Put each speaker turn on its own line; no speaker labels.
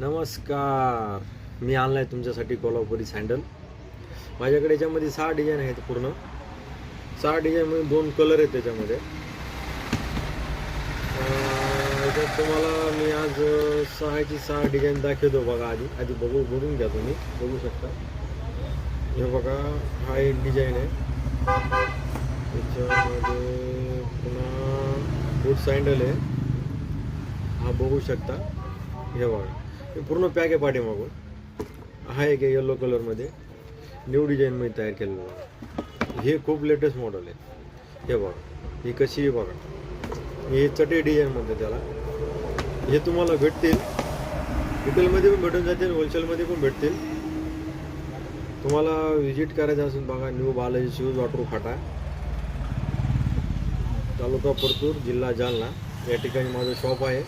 नमस्कार. मी आणलाय तुमच्यासाठी कोल्हापुरी सँडल. माझ्याकडे याच्यामध्ये 6 डिझाईन आहेत. पूर्ण 6 डिझाईनमध्ये 2 कलर आहेत त्याच्यामध्ये. याच्यात तुम्हाला मी आज 6 डिझाईन दाखवतो. बघा आधी बघून घ्या. तुम्ही बघू शकता. हे बघा, हा एक डिझाईन आहे. त्याच्यामध्ये पुन्हा बूट सँडल आहे. हा बघू शकता. हे बघा, हे पूर्ण पॅक आहे पाठीमागून. हा एक आहे येलो कलरमध्ये, न्यू डिझाईनमध्ये तयार केलेलं बघा. हे खूप लेटेस्ट मॉडेल आहे. हे बघा, ही कशी आहे बघा. हे चटे डिझाईनमध्ये त्याला. हे तुम्हाला भेटतील, रिटेलमध्ये पण भेटून जातील, होलसेलमध्ये पण भेटतील. तुम्हाला व्हिजिट करायचं असेल बघा, न्यू बालाजी शूज, वाटरू फाटा, तालुका परतूर, जिल्हा जालना, या ठिकाणी माझं शॉप आहे.